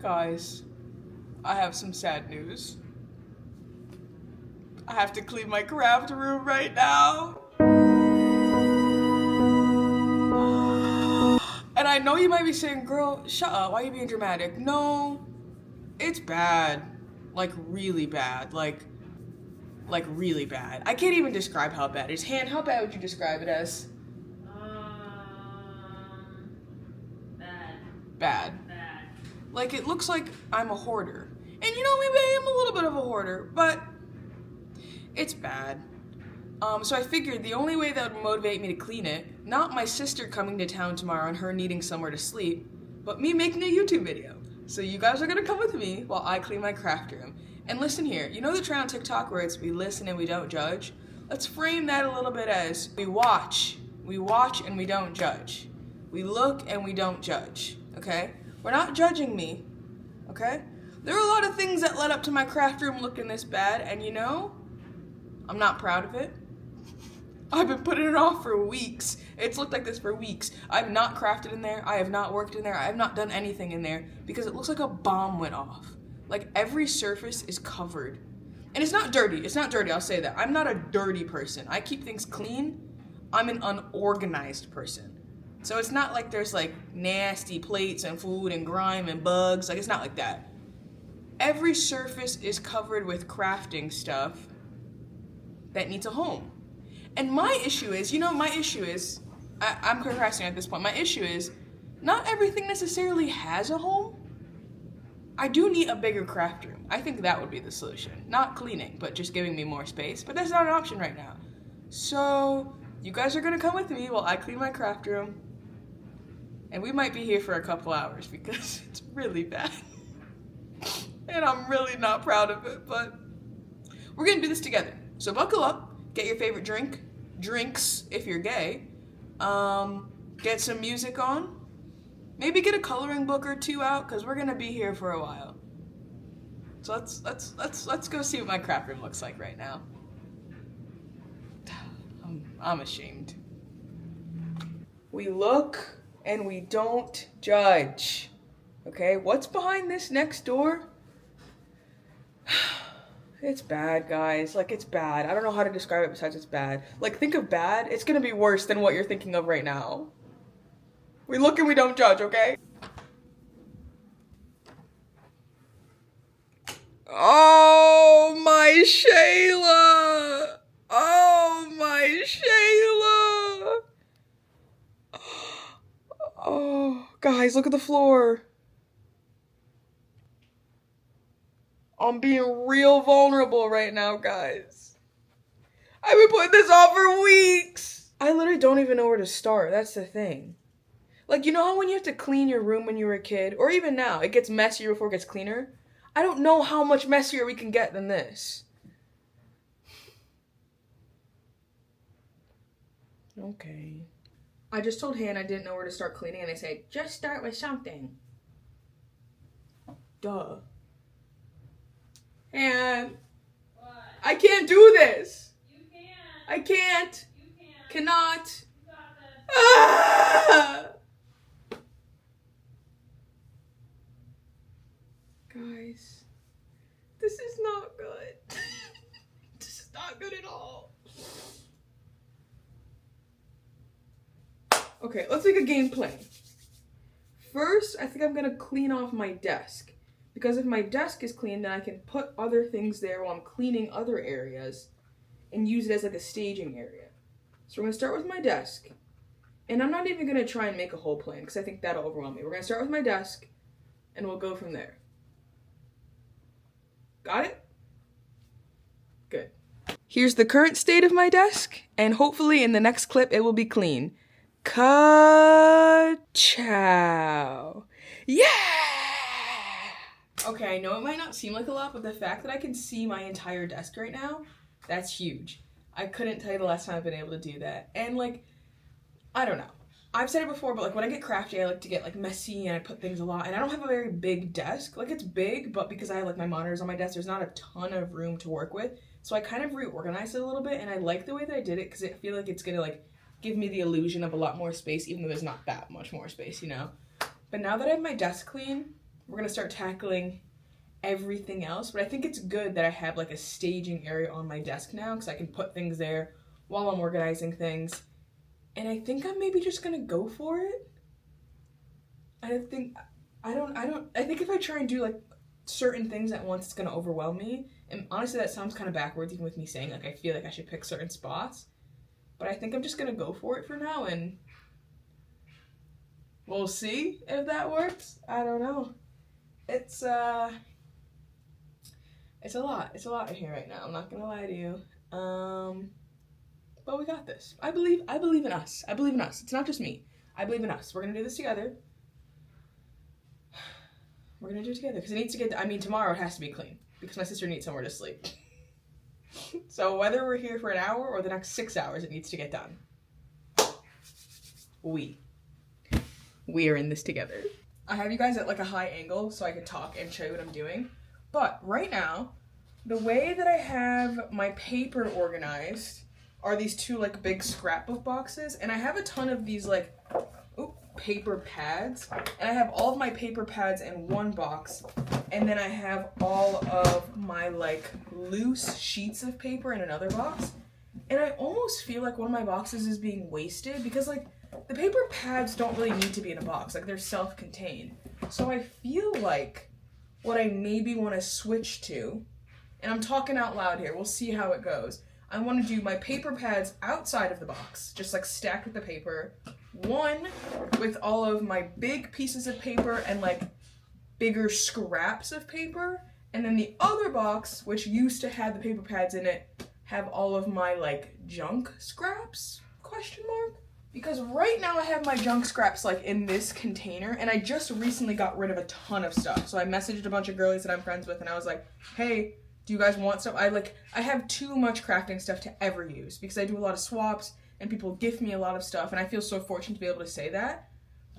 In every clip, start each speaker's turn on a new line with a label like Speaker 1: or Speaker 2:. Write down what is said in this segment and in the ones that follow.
Speaker 1: Guys, I have some sad news. I have to clean my craft room right now. And I know you might be saying, girl, shut up, why are you being dramatic? No, it's bad. Like really bad. Like really bad. I can't even describe how bad it is. Han, how bad would you describe it as? Bad. Like, it looks like I'm a hoarder. And you know, maybe I am a little bit of a hoarder, but it's bad. So I figured the only way that would motivate me to clean it, not my sister coming to town tomorrow and her needing somewhere to sleep, but me making a YouTube video. So you guys are gonna come with me while I clean my craft room. And listen here, you know the trend on TikTok where it's we listen and we don't judge? Let's frame that a little bit as we watch and we don't judge. We look and we don't judge, okay? We're not judging me, okay? There are a lot of things that led up to my craft room looking this bad, and you know, I'm not proud of it. I've been putting it off for weeks. It's looked like this for weeks. I've not crafted in there. I have not worked in there. I have not done anything in there because it looks like a bomb went off. Like every surface is covered. And it's not dirty. It's not dirty, I'll say that. I'm not a dirty person. I keep things clean. I'm an unorganized person. So it's not like there's like nasty plates and food and grime and bugs. Like it's not like that. Every surface is covered with crafting stuff that needs a home. And my issue is, I'm procrastinating at this point. My issue is, not everything necessarily has a home. I do need a bigger craft room. I think that would be the solution. Not cleaning, but just giving me more space. But that's not an option right now. So, you guys are gonna come with me while I clean my craft room. And we might be here for a couple hours because it's really bad. And I'm really not proud of it, but we're gonna do this together. So buckle up. Get your favorite drinks if you're gay. Get some music on. Maybe get a coloring book or two out because we're gonna be here for a while. So let's go see what my craft room looks like right now. I'm ashamed. We look and we don't judge. Okay, what's behind this next door? It's bad, guys. Like, it's bad. I don't know how to describe it besides it's bad. Like, think of bad. It's gonna be worse than what you're thinking of right now. We look and we don't judge, okay? Oh, my Shayla! Oh, my Shayla! Oh, guys, look at the floor. I'm being real vulnerable right now, guys. I've been putting this off for weeks. I literally don't even know where to start. That's the thing. Like, you know how when you have to clean your room when you were a kid, or even now, it gets messier before it gets cleaner? I don't know how much messier we can get than this. Okay. I just told Han I didn't know where to start cleaning, and they said, just start with something. Duh. And what? I can't do this. You can. I can't. You can. Cannot. You got this. Ah! Guys, this is not good. This is not good at all. Okay, let's make a game plan. First, I think I'm gonna clean off my desk. Because if my desk is clean, then I can put other things there while I'm cleaning other areas and use it as like a staging area. So we're gonna start with my desk. And I'm not even gonna try and make a whole plan because I think that'll overwhelm me. We're gonna start with my desk and we'll go from there. Got it? Good. Here's the current state of my desk, and hopefully in the next clip it will be clean. Ka-chow. Yeah! Okay, I know it might not seem like a lot, but the fact that I can see my entire desk right now, that's huge. I couldn't tell you the last time I've been able to do that. And like, I don't know. I've said it before, but like when I get crafty, I like to get like messy and I put things a lot. And I don't have a very big desk. Like it's big, but because I have like my monitors on my desk, there's not a ton of room to work with. So I kind of reorganized it a little bit, and I like the way that I did it because I feel like it's gonna like give me the illusion of a lot more space, even though there's not that much more space, you know? But now that I have my desk clean, we're gonna start tackling everything else. But I think it's good that I have like a staging area on my desk now, because I can put things there while I'm organizing things. And I think I'm maybe just gonna go for it. I think if I try and do like certain things at once, it's gonna overwhelm me. And honestly, that sounds kind of backwards, even with me saying like I feel like I should pick certain spots. But I think I'm just gonna go for it for now, and we'll see if that works. I don't know. It's a lot. It's a lot in here right now. I'm not gonna lie to you. But we got this. I believe in us. I believe in us. It's not just me. I believe in us. We're gonna do this together. We're gonna do it together because it needs to get. I mean, tomorrow it has to be clean because my sister needs somewhere to sleep. So whether we're here for an hour or the next 6 hours, it needs to get done. We are in this together. I have you guys at like a high angle so I can talk and show you what I'm doing. But right now, the way that I have my paper organized are these two like big scrapbook boxes, and I have a ton of these like paper pads, and I have all of my paper pads in one box, and then I have all of my like loose sheets of paper in another box. And I almost feel like one of my boxes is being wasted because like the paper pads don't really need to be in a box, like they're self-contained. So I feel like what I maybe want to switch to, and I'm talking out loud here, we'll see how it goes. I want to do my paper pads outside of the box, just like stacked with the paper. One with all of my big pieces of paper and like bigger scraps of paper. And then the other box, which used to have the paper pads in it, have all of my like junk scraps, ? Because right now I have my junk scraps like in this container, and I just recently got rid of a ton of stuff. So I messaged a bunch of girlies that I'm friends with, and I was like, hey, do you guys want stuff? I have too much crafting stuff to ever use because I do a lot of swaps and people gift me a lot of stuff, and I feel so fortunate to be able to say that.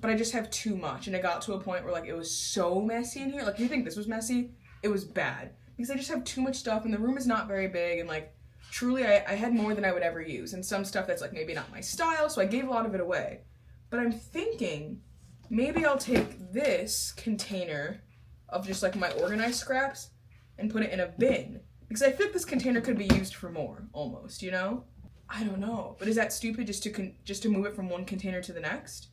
Speaker 1: But I just have too much, and it got to a point where like it was so messy in here. Like, you think this was messy? It was bad because I just have too much stuff, and the room is not very big, and like truly I had more than I would ever use, and some stuff that's like maybe not my style, so I gave a lot of it away. But I'm thinking maybe I'll take this container of just like my organized scraps and put it in a bin, because I feel like this container could be used for more, almost, you know? I don't know, but is that stupid just to move it from one container to the next?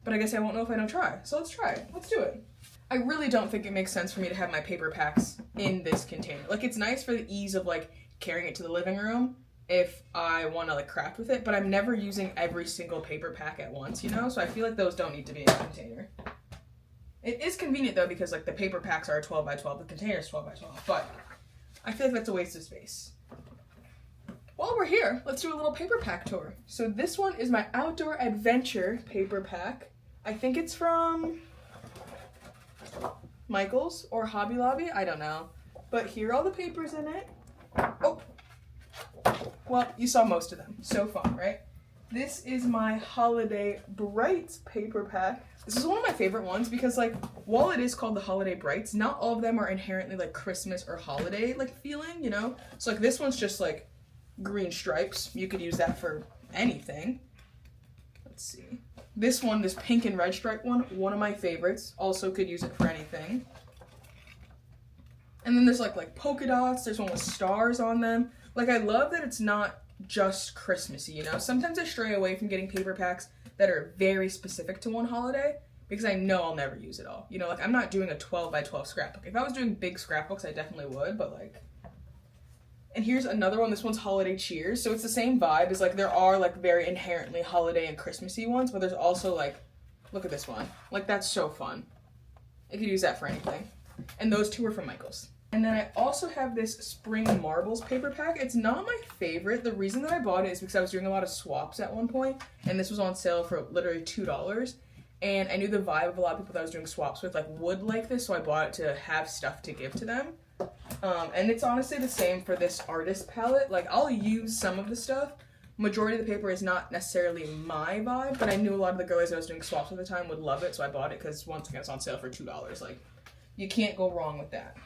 Speaker 1: But I guess I won't know if I don't try, so let's try it. Let's do it. I really don't think it makes sense for me to have my paper packs in this container. Like, it's nice for the ease of like carrying it to the living room if I want to like craft with it, but I'm never using every single paper pack at once, you know? So I feel like those don't need to be in the container. It is convenient though, because like the paper packs are 12 by 12, the container is 12 by 12, but I feel like that's a waste of space. While we're here, let's do a little paper pack tour. So this one is my Outdoor Adventure paper pack. I think it's from Michael's or Hobby Lobby, I don't know. But here are all the papers in it. Oh, well, you saw most of them. So fun, right? This is my Holiday Brights paper pack. This is one of my favorite ones because like, while it is called the Holiday Brights, not all of them are inherently like Christmas or holiday like feeling, you know? So like this one's just like green stripes. You could use that for anything. Let's see. This one, this pink and red stripe one of my favorites. Also could use it for anything. And then there's like polka dots. There's one with stars on them. Like, I love that it's not just Christmassy, you know? Sometimes I stray away from getting paper packs that are very specific to one holiday because I know I'll never use it all. You know, like, I'm not doing a 12 by 12 scrapbook. If I was doing big scrapbooks, I definitely would, but like... And here's another one. This one's Holiday Cheers. So it's the same vibe as like there are like very inherently holiday and Christmassy ones, but there's also like, look at this one. Like, that's so fun. I could use that for anything. And those two are from Michael's. And then I also have this Spring Marbles paper pack. It's not my favorite. The reason that I bought it is because I was doing a lot of swaps at one point, and this was on sale for literally $2. And I knew the vibe of a lot of people that I was doing swaps with like would like this, so I bought it to have stuff to give to them. And it's honestly the same for this artist palette. Like, I'll use some of the stuff. Majority of the paper is not necessarily my vibe, but I knew a lot of the girls I was doing swaps at the time would love it, so I bought it because once again it's on sale for $2. Like, you can't go wrong with that.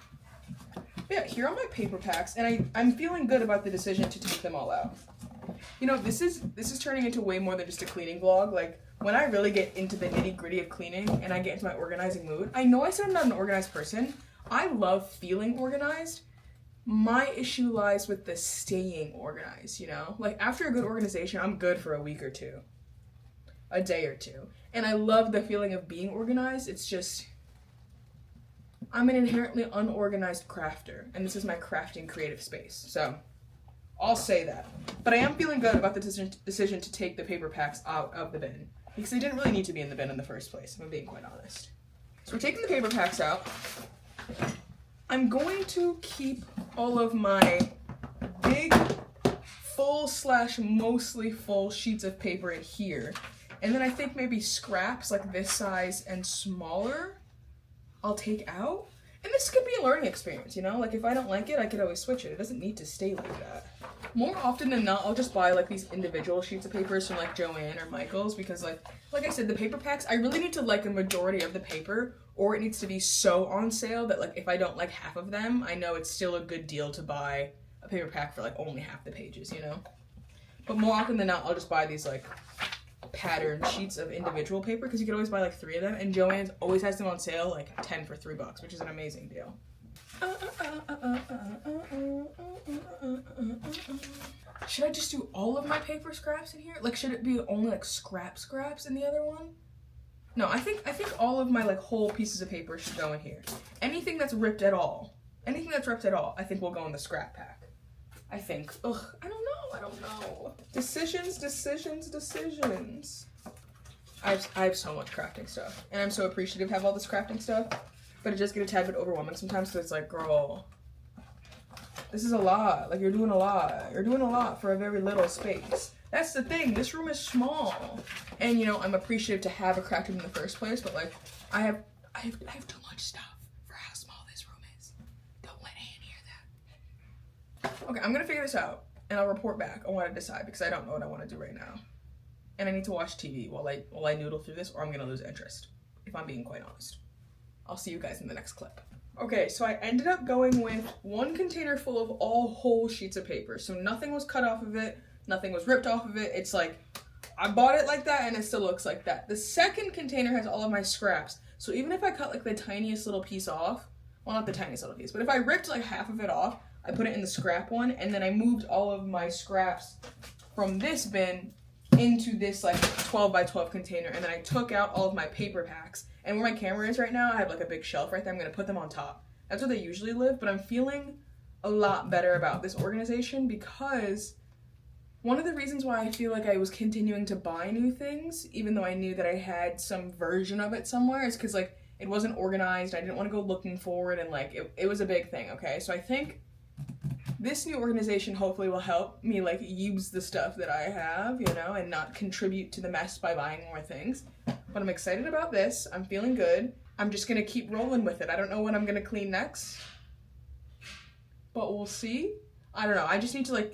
Speaker 1: But yeah, here are my paper packs, and I'm feeling good about the decision to take them all out. You know, this is turning into way more than just a cleaning vlog. Like, when I really get into the nitty-gritty of cleaning and I get into my organizing mood, I know I said I'm not an organized person. I love feeling organized. My issue lies with the staying organized, you know? Like, after a good organization, I'm good for a week or two. A day or two. And I love the feeling of being organized. It's just, I'm an inherently unorganized crafter, and this is my crafting creative space. So, I'll say that. But I am feeling good about the decision to take the paper packs out of the bin, because they didn't really need to be in the bin in the first place, if I'm being quite honest. So we're taking the paper packs out. I'm going to keep all of my big, full/mostly full sheets of paper in here. And then I think maybe scraps like this size and smaller, I'll take out. And this could be a learning experience, you know? Like, if I don't like it, I could always switch it. It doesn't need to stay like that. More often than not, I'll just buy, like, these individual sheets of papers from, like, Joann or Michael's because, like I said, the paper packs, I really need to like a majority of the paper, or it needs to be so on sale that, like, if I don't like half of them, I know it's still a good deal to buy a paper pack for, like, only half the pages, you know? But more often than not, I'll just buy these, like, patterned sheets of individual paper because you can always buy like 3 of them, and Joann's always has them on sale, like 10 for $3, which is an amazing deal. Should I just do all of my paper scraps in here? Like, should it be only like scraps in the other one? No, I think all of my like whole pieces of paper should go in here. Anything that's ripped at all, I think will go in the scrap pack. I think. Ugh, I don't know. Decisions. I have so much crafting stuff, and I'm so appreciative to have all this crafting stuff, but it does get a tad bit overwhelming sometimes, so it's like, girl, this is a lot. Like, you're doing a lot for a very little space. That's the thing, this room is small, and you know, I'm appreciative to have a craft room in the first place, but like, I have too much stuff for how small this room is. Don't let Anne hear that. Okay, I'm gonna figure this out, and I'll report back on what I decide, because I don't know what I want to do right now. And I need to watch TV while I noodle through this, or I'm gonna lose interest, if I'm being quite honest. I'll see you guys in the next clip. Okay, so I ended up going with 1 container full of all whole sheets of paper. So nothing was cut off of it, nothing was ripped off of it. It's like, I bought it like that and it still looks like that. The second container has all of my scraps. So even if I cut like the tiniest little piece off, well, not the tiniest little piece, but if I ripped like half of it off, I put it in the scrap one, and then I moved all of my scraps from this bin into this like 12 by 12 container, and then I took out all of my paper packs. And where my camera is right now, I have like a big shelf right there. I'm gonna put them on top. That's where they usually live, but I'm feeling a lot better about this organization, because one of the reasons why I feel like I was continuing to buy new things, even though I knew that I had some version of it somewhere, is because like it wasn't organized. I didn't want to go looking for it, and like it was a big thing, okay? So I think this new organization hopefully will help me like use the stuff that I have, you know, and not contribute to the mess by buying more things. But I'm excited about this. I'm feeling good. I'm just gonna keep rolling with it. I don't know when I'm gonna clean next, but we'll see. I don't know. I just need to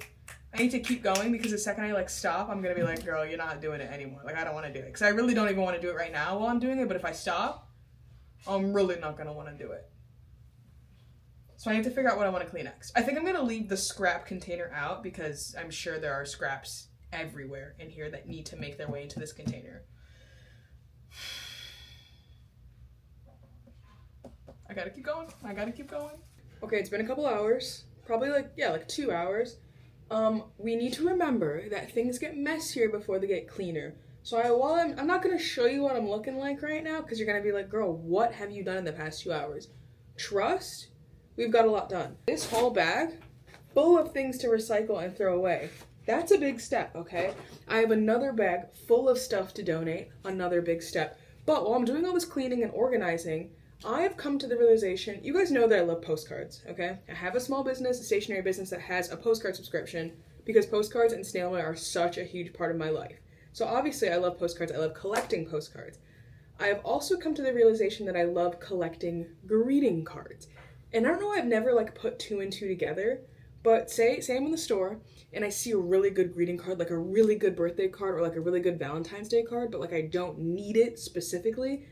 Speaker 1: I need to keep going, because the second I stop, I'm gonna be like, girl, you're not doing it anymore. Like, I don't want to do it, because I really don't even want to do it right now while I'm doing it. But if I stop, I'm really not gonna want to do it. So I need to figure out what I want to clean next. I think I'm gonna leave the scrap container out, because I'm sure there are scraps everywhere in here that need to make their way into this container. I gotta keep going. Okay, it's been a couple hours. Probably like 2 hours. We need to remember that things get messier before they get cleaner. So I'm not gonna show you what I'm looking like right now, because you're gonna be like, girl, what have you done in the past 2 hours? Trust, we've got a lot done. This whole bag, full of things to recycle and throw away. That's a big step, okay? I have another bag full of stuff to donate, another big step. But while I'm doing all this cleaning and organizing, I have come to the realization, you guys know that I love postcards, okay? I have a small business, a stationery business that has a postcard subscription, because postcards and snail mail are such a huge part of my life. So obviously I love postcards, I love collecting postcards. I have also come to the realization that I love collecting greeting cards. And I don't know why I've never put 2 and 2 together, but say I'm in the store and I see a really good greeting card, like a really good birthday card or like a really good Valentine's Day card, but I don't need it specifically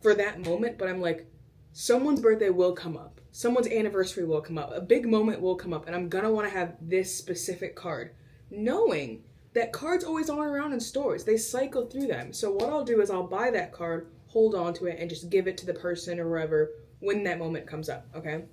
Speaker 1: for that moment, but I'm like, someone's birthday will come up, someone's anniversary will come up, a big moment will come up, and I'm gonna want to have this specific card knowing that cards always aren't around in stores. They cycle through them. So what I'll do is I'll buy that card, hold on to it, and just give it to the person or whoever when that moment comes up, okay?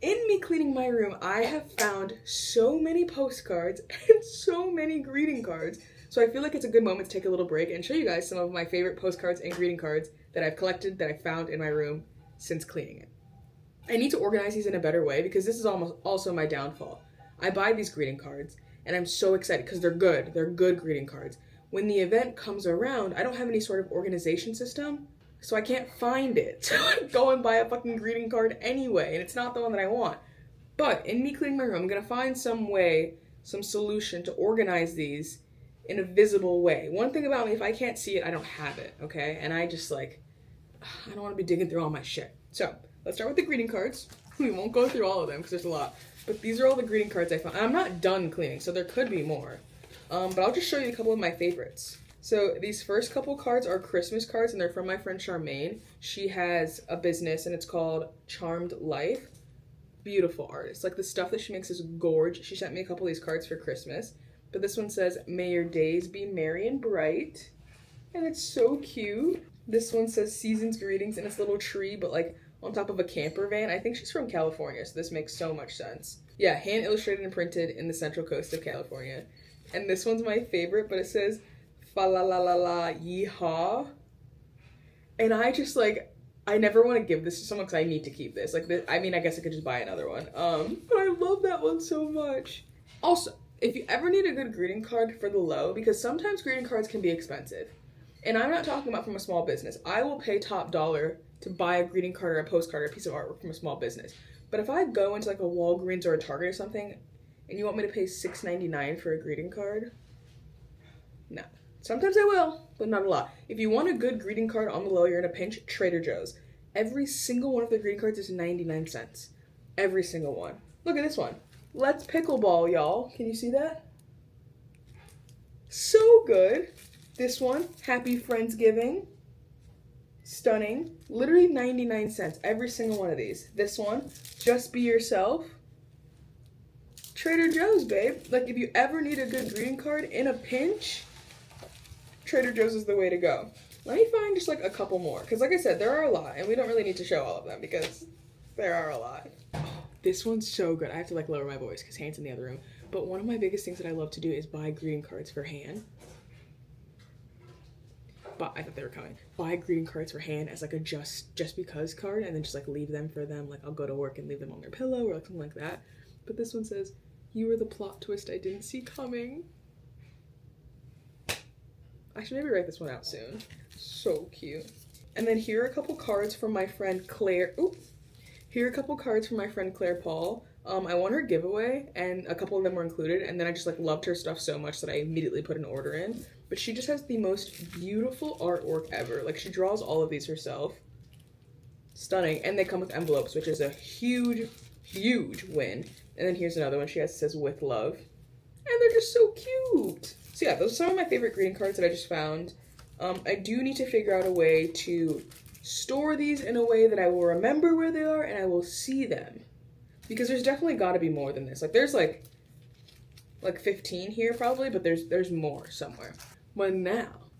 Speaker 1: In me cleaning my room, I have found so many postcards and so many greeting cards. So I feel like it's a good moment to take a little break and show you guys some of my favorite postcards and greeting cards that I've collected, that I found in my room since cleaning it. I need to organize these in a better way because this is almost also my downfall. I buy these greeting cards and I'm so excited because they're good. They're good greeting cards. When the event comes around, I don't have any sort of organization system, so I can't find it. So I go and buy a fucking greeting card anyway, and it's not the one that I want. But in me cleaning my room, I'm gonna find some way, some solution to organize these in a visible way. One thing about me, if I can't see it, I don't have it, okay? And I just like, I don't wanna be digging through all my shit. So let's start with the greeting cards. We won't go through all of them because there's a lot. But these are all the greeting cards I found. I'm not done cleaning, so there could be more. But I'll just show you a couple of my favorites. So these first couple cards are Christmas cards, and they're from my friend Charmaine. She has a business, and it's called Charmed Life. Beautiful artist. Like, the stuff that she makes is gorgeous. She sent me a couple of these cards for Christmas. But this one says, "May your days be merry and bright." And it's so cute. This one says, "Season's greetings," and it's a little tree, but like on top of a camper van. I think she's from California, so this makes so much sense. Yeah, hand illustrated and printed in the Central Coast of California. And this one's my favorite, but it says, "Fa la la la la yeehaw." And I just like, I never want to give this to someone because I need to keep this. Like, I mean, I guess I could just buy another one. But I love that one so much. Also, if you ever need a good greeting card for the low, because sometimes greeting cards can be expensive. And I'm not talking about from a small business. I will pay top dollar to buy a greeting card or a postcard or a piece of artwork from a small business. But if I go into like a Walgreens or a Target or something, and you want me to pay $6.99 for a greeting card, no. Sometimes I will, but not a lot. If you want a good greeting card on the low, you're in a pinch, Trader Joe's. Every single one of the greeting cards is 99 cents. Every single one. Look at this one. "Let's pickleball, y'all." Can you see that? So good. This one, "Happy Friendsgiving." Stunning. Literally 99 cents. Every single one of these. This one, "Just Be Yourself." Trader Joe's, babe. Like, if you ever need a good greeting card in a pinch, Trader Joe's is the way to go. Let me find just like a couple more, because like I said, there are a lot, and we don't really need to show all of them because there are a lot. Oh, this one's so good. I have to like lower my voice because Han's in the other room. But one of my biggest things that I love to do is buy greeting cards for Han. But I thought they were coming. Buy greeting cards for Han as like a just because card, and then just like leave them for them. Like, I'll go to work and leave them on their pillow or like something like that. But this one says, "You were the plot twist I didn't see coming." I should maybe write this one out soon. So cute. And then here are a couple cards from my friend Claire. Oop. Here are a couple cards from my friend Claire Paul. I won her giveaway, and a couple of them were included, and then I just like loved her stuff so much that I immediately put an order in. But she just has the most beautiful artwork ever. Like, she draws all of these herself. Stunning. And they come with envelopes, which is a huge, huge win. And then here's another one. She has, says, "With love." And they're just so cute. So yeah, those are some of my favorite greeting cards that I just found. I do need to figure out a way to store these in a way that I will remember where they are and I will see them. Because there's definitely got to be more than this. Like, there's like 15 here probably, but there's more somewhere. But now,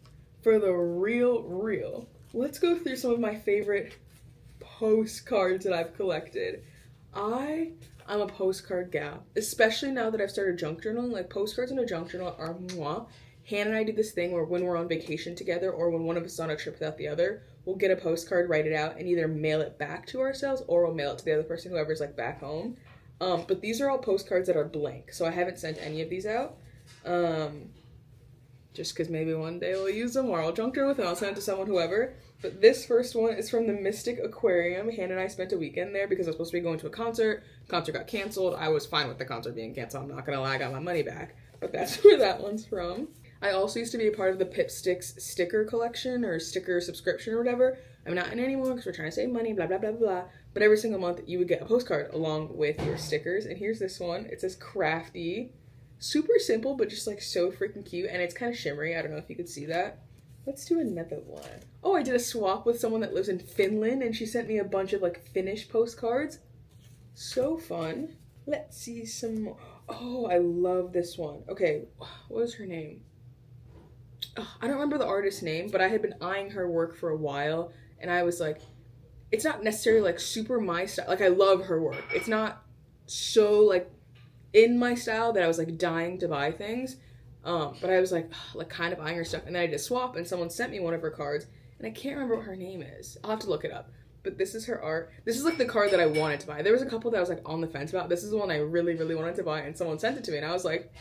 Speaker 1: for the real, let's go through some of my favorite postcards that I've collected. I'm a postcard gal, especially now that I've started junk journaling. Like, postcards and a junk journal are mwah. Han and I do this thing where when we're on vacation together or when one of us is on a trip without the other, we'll get a postcard, write it out, and either mail it back to ourselves or we'll mail it to the other person, whoever's like back home. But these are all postcards that are blank, so I haven't sent any of these out. Just because maybe one day we'll use them or I'll junk journal with them, I'll send it to someone, whoever. But this first one is from the Mystic Aquarium. Han and I spent a weekend there because I was supposed to be going to a concert. Concert got canceled. I was fine with the concert being canceled. I'm not gonna lie, I got my money back. But that's where that one's from. I also used to be a part of the Pip Sticks sticker collection or sticker subscription or whatever. I'm not in it anymore because we're trying to save money, blah, blah, blah, blah. But every single month you would get a postcard along with your stickers. And here's this one. It says crafty. Super simple, but just like so freaking cute. And it's kind of shimmery. I don't know if you could see that. Let's do another one. Oh, I did a swap with someone that lives in Finland and she sent me a bunch of like Finnish postcards. So fun. Let's see some more. Oh, I love this one. Okay, what was her name? Oh, I don't remember the artist's name, but I had been eyeing her work for a while, and I was like, it's not necessarily like super my style. Like I love her work. It's not so like in my style that I was like dying to buy things. But I was like kind of eyeing her stuff, and then I did a swap, and someone sent me one of her cards, and I can't remember what her name is. I'll have to look it up. But this is her art. This is like the card that I wanted to buy. There was a couple that I was like on the fence about. This is the one I really, really wanted to buy, and someone sent it to me, and I was like,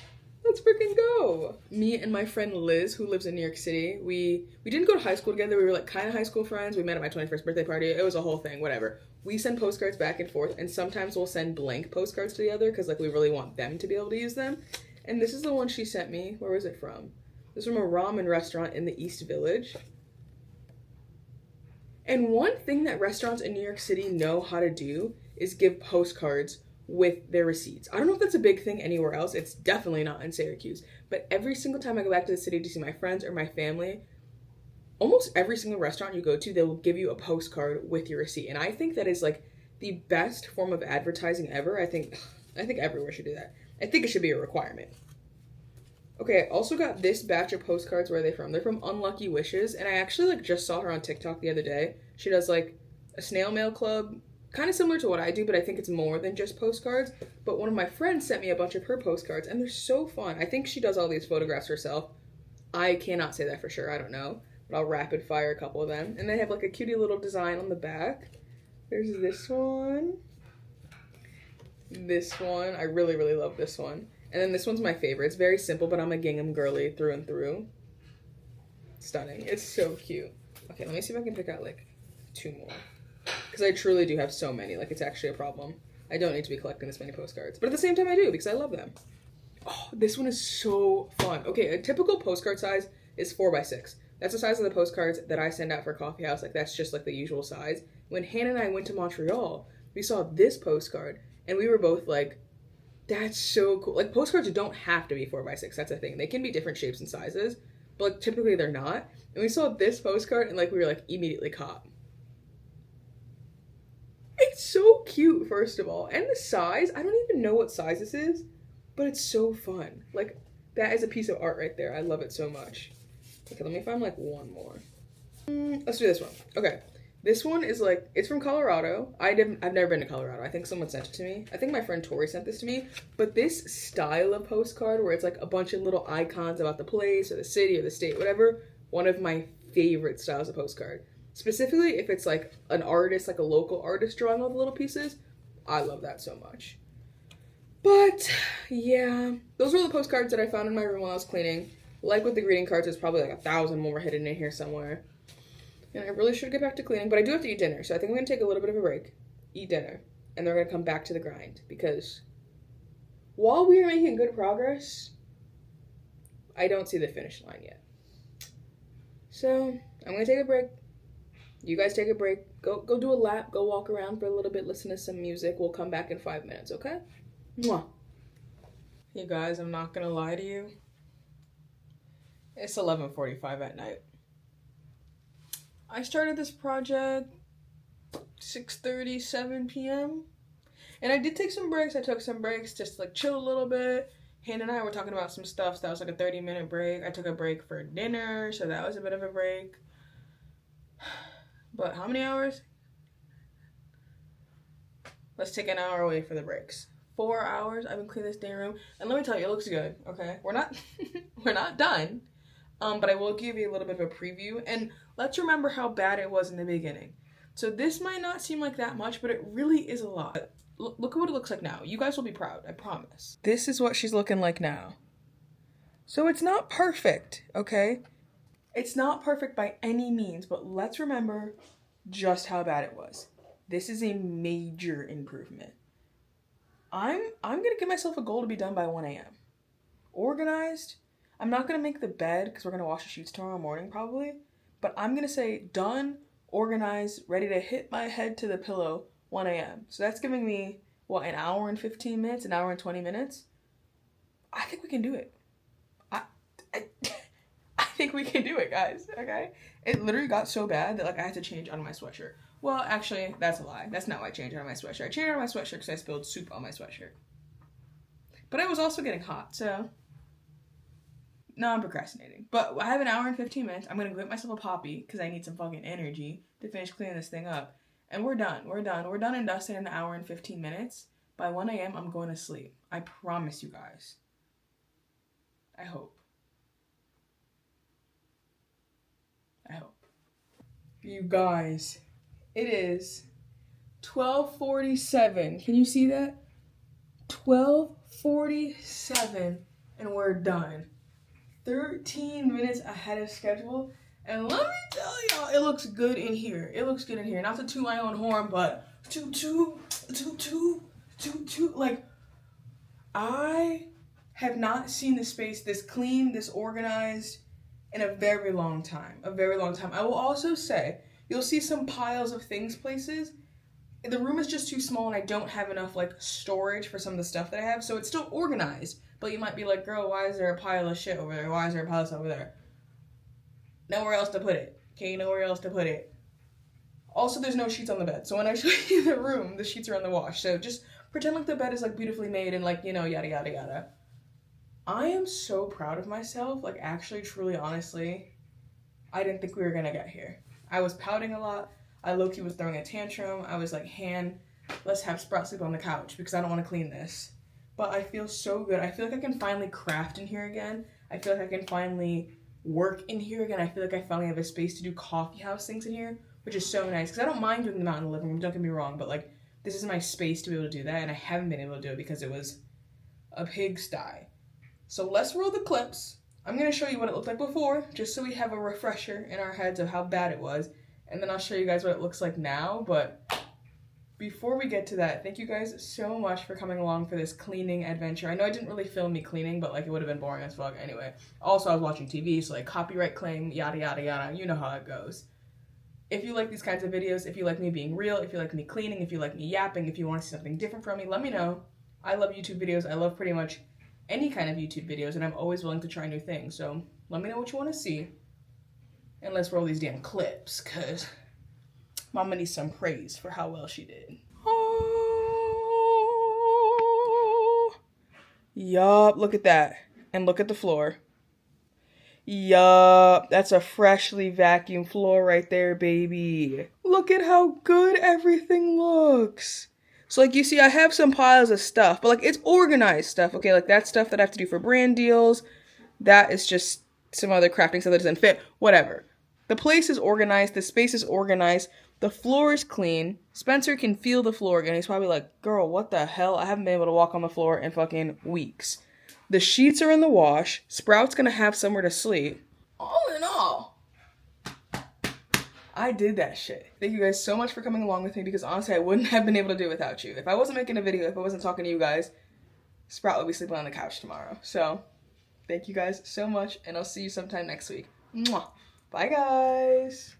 Speaker 1: let's freaking go. Me and my friend Liz, who lives in New York City, we didn't go to high school together. We were like kind of high school friends. We met at my 21st birthday party. It was a whole thing, whatever. We send postcards back and forth, and sometimes we'll send blank postcards to the other because like we really want them to be able to use them. And this is the one she sent me. Where was it from? This is from a ramen restaurant in the East Village. And one thing that restaurants in New York City know how to do is give postcards with their receipts. I don't know if that's a big thing anywhere else. It's definitely not in Syracuse. But every single time I go back to the city to see my friends or my family, almost every single restaurant you go to, they will give you a postcard with your receipt. And I think that is like the best form of advertising ever. I think everywhere should do that. I think it should be a requirement. Okay, I also got this batch of postcards. Where are they from? They're from Unlucky Wishes, and I actually like just saw her on TikTok the other day. She does like a snail mail club, kind of similar to what I do, but I think it's more than just postcards. But one of my friends sent me a bunch of her postcards, and they're so fun. I think she does all these photographs herself. I cannot say that for sure. I don't know, but I'll rapid fire a couple of them. And they have like a cutie little design on the back. There's this one. This one. I really, really love this one. And then this one's my favorite. It's very simple, but I'm a gingham girly through and through. Stunning. It's so cute. Okay, let me see if I can pick out like 2 more. Because I truly do have so many. Like, it's actually a problem. I don't need to be collecting this many postcards. But at the same time, I do, because I love them. Oh, this one is so fun. Okay, a typical postcard size is 4x6. That's the size of the postcards that I send out for Coffee House. Like, that's just like the usual size. When Hannah and I went to Montreal, we saw this postcard, and we were both like, that's so cool. Like, postcards don't have to be 4x6. That's the thing. They can be different shapes and sizes, but like, typically they're not. And we saw this postcard, and like, we were like immediately caught. It's so cute, first of all. And the size, I don't even know what size this is, but it's so fun. Like, that is a piece of art right there. I love it so much. Okay, let me find like one more. Let's do this one. Okay. This one is like, it's from Colorado. I've never been to Colorado. I think someone sent it to me. I think my friend Tori sent this to me. But this style of postcard where it's like a bunch of little icons about the place or the city or the state, whatever, one of my favorite styles of postcard. Specifically, if it's like an artist, like a local artist drawing all the little pieces, I love that so much. But yeah, those were the postcards that I found in my room while I was cleaning. Like with the greeting cards, there's probably like 1,000 more hidden in here somewhere. And I really should get back to cleaning, but I do have to eat dinner, so I think I'm going to take a little bit of a break, eat dinner, and then we're going to come back to the grind, because while we are making good progress, I don't see the finish line yet. So, I'm going to take a break. You guys take a break. Go do a lap, go walk around for a little bit, listen to some music. We'll come back in 5 minutes, okay? Mwah. You guys, I'm not going to lie to you. It's 11:45 at night. I started this project 6:30, 7 p.m. And I did take some breaks. I took some breaks just to like chill a little bit. Hannah and I were talking about some stuff, so that was like a 30-minute break. I took a break for dinner, so that was a bit of a break. But how many hours? Let's take an hour away for the breaks. 4 hours. I've been cleaning this day room. And let me tell you, it looks good, okay? We're not done. But I will give you a little bit of a preview. And let's remember how bad it was in the beginning. So this might not seem like that much, but it really is a lot. Look at what it looks like now. You guys will be proud, I promise. This is what she's looking like now. So it's not perfect, okay? It's not perfect by any means, but let's remember just how bad it was. This is a major improvement. I'm gonna give myself a goal to be done by 1 a.m. Organized. I'm not going to make the bed because we're going to wash the sheets tomorrow morning probably. But I'm going to say done, organized, ready to hit my head to the pillow 1 a.m. So that's giving me, what, an hour and 15 minutes, an hour and 20 minutes? I think we can do it. I think we can do it, guys, okay? It literally got so bad that like I had to change out of my sweatshirt. Well, actually, that's a lie. That's not why I changed out of my sweatshirt. I changed out of my sweatshirt because I spilled soup on my sweatshirt. But I was also getting hot, so no, I'm procrastinating. But I have an hour and 15 minutes. I'm gonna go get myself a Poppy because I need some fucking energy to finish cleaning this thing up. And we're done. We're done and dusted in an hour and 15 minutes. By 1 a.m., I'm going to sleep. I promise you guys. I hope. You guys, it is 12:47. Can you see that? 12:47 and we're done. 13 minutes ahead of schedule. And let me tell y'all, it looks good in here. It looks good in here. Not to toot my own horn, but toot. Like, I have not seen this space this clean, this organized in a very long time. I will also say, you'll see some piles of things places. The room is just too small and I don't have enough like storage for some of the stuff that I have, so it's still organized. But you might be like, girl, why is there a pile of shit over there? Why is there a pile of stuff over there? Nowhere else to put it. Okay, nowhere else to put it. Also, there's no sheets on the bed. So when I show you the room, the sheets are on the wash. So just pretend like the bed is like beautifully made and like, you know, yada, yada, yada. I am so proud of myself. Like, actually, truly, honestly, I didn't think we were gonna get here. I was pouting a lot. I low-key was throwing a tantrum. I was like, Han, let's have Sprout sleep on the couch because I don't want to clean this. But I feel so good. I feel like I can finally craft in here again. I feel like I can finally work in here again. I feel like I finally have a space to do coffee house things in here, which is so nice. Because I don't mind doing them out in the living room, don't get me wrong. But, like, this is my space to be able to do that. And I haven't been able to do it because it was a pigsty. So let's roll the clips. I'm going to show you what it looked like before, just so we have a refresher in our heads of how bad it was. And then I'll show you guys what it looks like now. But before we get to that, thank you guys so much for coming along for this cleaning adventure. I know I didn't really film me cleaning, but like it would have been boring as fuck anyway. Also, I was watching TV, so like copyright claim, yada, yada, yada. You know how it goes. If you like these kinds of videos, if you like me being real, if you like me cleaning, if you like me yapping, if you want to see something different from me, let me know. I love YouTube videos. I love pretty much any kind of YouTube videos, and I'm always willing to try new things. So let me know what you want to see. And let's roll these damn clips, because Mama needs some praise for how well she did. Oh, yup, look at that. And look at the floor. Yup, that's a freshly vacuumed floor right there, baby. Look at how good everything looks. So, like, you see, I have some piles of stuff, but, like, it's organized stuff, okay? Like, that's stuff that I have to do for brand deals. That is just some other crafting stuff that doesn't fit. Whatever. The place is organized. The space is organized. The floor is clean. Spencer can feel the floor again. He's probably like, girl, what the hell? I haven't been able to walk on the floor in fucking weeks. The sheets are in the wash. Sprout's gonna have somewhere to sleep. All in all, I did that shit. Thank you guys so much for coming along with me, because honestly, I wouldn't have been able to do it without you. If I wasn't making a video, if I wasn't talking to you guys, Sprout would be sleeping on the couch tomorrow. So, thank you guys so much, and I'll see you sometime next week. Mwah. Bye, guys.